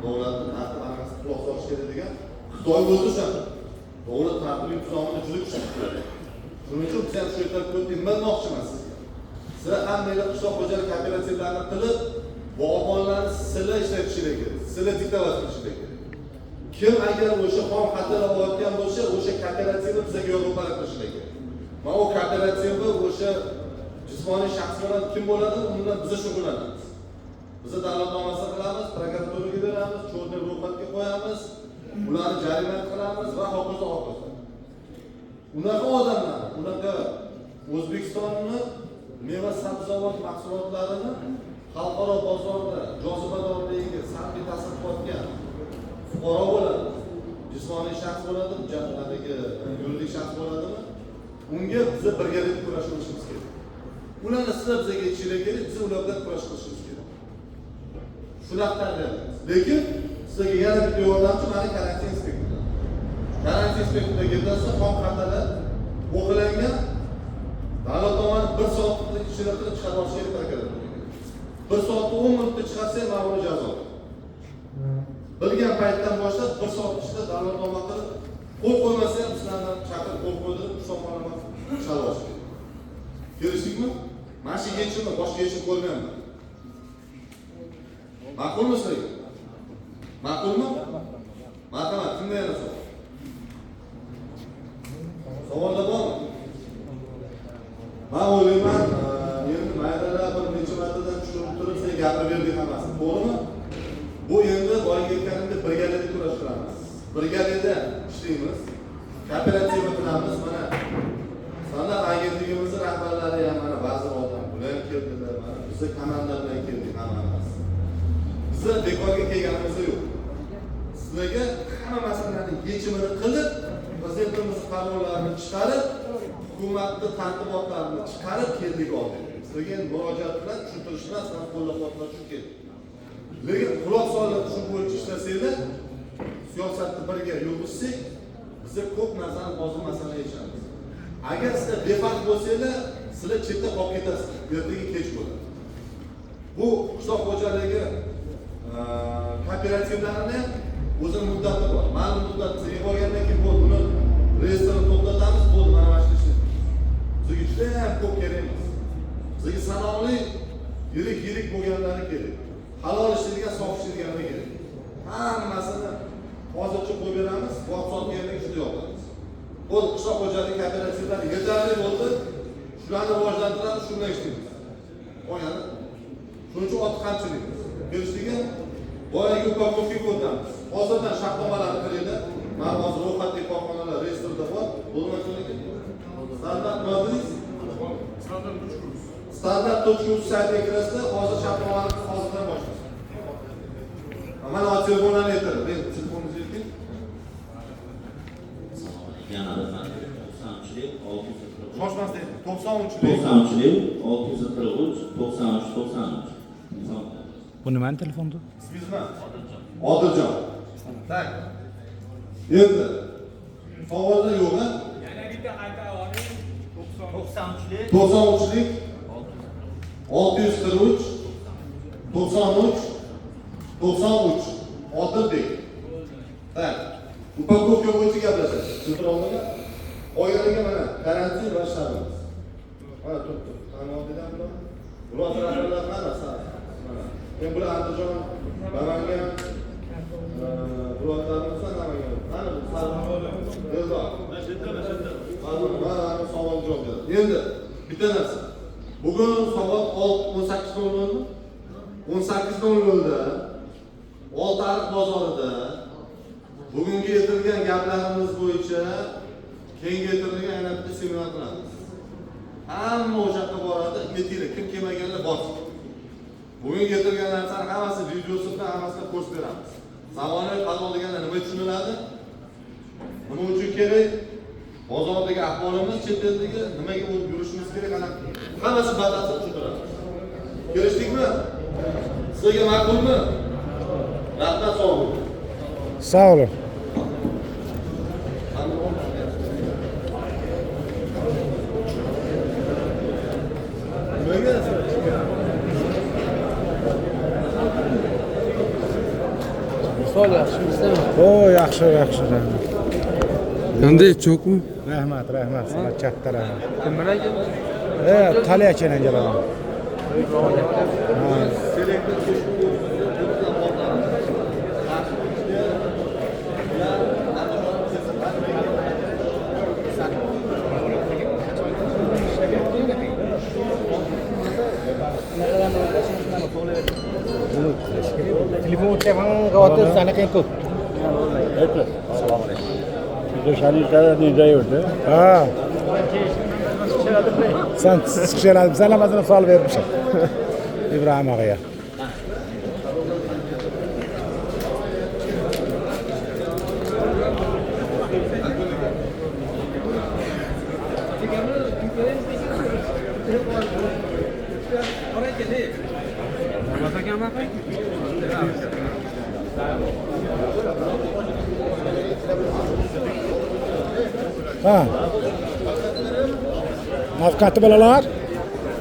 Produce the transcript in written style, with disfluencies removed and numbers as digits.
davlatni tartib anaqasi quloq solish kerak degan Xitoy o'zi shunaqa. Davlat tartibiy tuzumini juda kuchli qiladi. Shuning uchun biz ham shu yerda ko'p nima sizga. Sizlar hammanglar qishloq xo'jalik kooperativlarini qilib, bog'bonlarni sizlar ishlatishingiz kerak. Sizlar diktovat qilishingiz kerak. Kim agar o'sha xom xatar olayotgan bo'lsa, o'sha kooperativni bizga yo'lboshchilik qilishingiz kerak. Mana u kooperativni o'sha jismoniy shaxs bilan kim bo'ladi, undan biz shug'ullanamiz. Biz davlatnomasini qilamiz, prokuraturaga beramiz, cho'rni ro'yxatga qo'yamiz, ularni jarima qilamiz va hokazo hokazo. Unaqa odamlar, unaqa O'zbekistonni meva sabzavot mahsulotlarini xalqaro bozorda jozibadorligiga salbiy ta'sir qilayotgan fuqaro bo'ladi, jismoniy shaxs bo'ladi, yuridik shaxs bo'ladimi? Unga biz birgalikda kurash qilishimiz kerak. Ularni sizlar bizga yetishinglar kerak, biz ular bilan kurash qilishimiz kerak. Shunaqa tarbiyamiz. Lekin sizga yana bitta yordamchi mana karantin inspektori. Karantin inspektoriga kelsa, xom xatarlar o'qilangan davlatnomani 1 soatlik ichida chiqarib olish kerak prokuraturaga. 1 soatda 10 minutda chiqarsa ham ma'muriy jazo. Bilgan paytdan boshlab 1 soat ichida davlatnoma qilib, qo'l qo'ymasa ham sizlardan chaqirib qo'l qo'ydirib, hisobnoma chiqarib olish kerak. Kelishdikmi? Mana shu yechimni boshqa yechim ko'rmayapman. Ma'qulmi sizlarga? Ma'qulmi? Marhamat, kimda yana savol? Savollar bormi? Men o'ylayman, endi maydalar bir necha martadan tushunib turib sizga gapirib berdik hammasi. To'g'rimi? Bu endi boyga aytganimdek birgalikda kurash qilamiz. Birgalikda ishlaymiz. Kooperativ qilamiz. Mana San'at agentligimizning rahbarlari ham mana ba'zi odam bilan keldilar. Mana biz komanda bilan keldik hammamiz. Biz bekorga kelganimiz yo'q. Sizlarga hamma masalalarning yechimini qilib, prezidentimiz qarorlarini chiqarib, hukumatning tartibotlarini chiqarib keldik oldik. Sizlarga murojaat bilan tushuntirish bilan sizlarni qo'llab-quvvatlash uchun keldik. Lekin quloq solib shu bo'yicha ishlasanglar, siyosatni birga yurgizsak, biz ko'p narsani hozir masala yechamiz. Agar sizlar befarq bo'lsanglar, sizlar chetda qolib ketasiz. Ertaga kech bo'ladi. Bu qishloq xo'jaligi kooperativlarini o'zining muddati bor. Ma'lum muddatni yig'ib olgandan keyin bu buni reyestrni to'xtatamiz, bo'ldi, mana mana shu ishni. Bizga juda ham ko'p kerak emas. Bizga sanoqli yirik bo'lganlari kerak. Halol ishlaydigan, sof ishlaydiganlar kerak. Hammasini hozircha qo'yib beramiz, vaqt sotgandan juda yoqamiz. Bu qishloq xo'jaligi kooperativlari yetarli bo'ldi. Shularni rivojlantiramiz, shunday ishlaymiz. Qo'yadi. Shuning uchun ot qamchilaymiz. Kelishdiki, boyagi upakovkaga o'tamiz. Hozirdan shartnomalarni qilinglar. Mana hozir ro'yxatli korxonalar reyestrida bor. Bo'lmasligi standart modeliz, standart.uz saytiga kirasizlar. Hozir shartnomalarni hozirdan boshlaymiz. Mana o telefonlarni aytadi. Men telefoningizni ayting. Yana 90chilik 643. Shoshmasdan 90chilik 643 93. Bu nimani telefonda? İsmingiz nima? Odiljon. Tak. Endi savollar yo'qmi? Yana bitta qayta oling. 90chilik 643 93 Odilbek. Tak. Upakovka bo'yicha gaplashamiz. Tushuntiroqmi? Oyganiga mana karantin boshlanamiz. Mana turibdi. Qanotdan bilan murojaatlar qanaqasi? Men bular Andijon, Namangan, viloyatlarimizdan Namangan. Mana bu Eldor. Mana savol javob beradi. Endi bitta narsa. Bugun soat 18:00 18:00da Oltiariq bozorida bugungi aytilgan gaplarimiz bo'yicha kengaytirilgan yana bitta seminar qilamiz. Hamma o'sha yoqqa boradi, yetinglar, kim kelmaganlar borsin. Bugun keltirgan narsalar hammasi videosi bilan hammasini ko'rsatib beramiz. Zamonaviy qazon deganlar nima tushuniladi? Nima uchun kerak? Bozordagi ahvolimiz, chet eldagi nimaga o'tib yurishimiz kerak, ana hammasi batafsil tushuntiramiz. Kelishdikmi? Sizga ma'qulmi? Rahmat, sog' bo'ling. Sağ olun. Sol yaxshimisiz? O, yaxshi, yaxshi. Qanday cho'qmi? Rahmat, rahmat. Sana katta rahmat. Kim bilan keldi? Taliya chenen kelaman. Telefon o'tayapman, o'tib sanaqa ko'p. Ha. Sen çıkışaladın, sen namazını sal vermişsin. İbrahim Ağa'ya. Ha. Nafkatı balalar.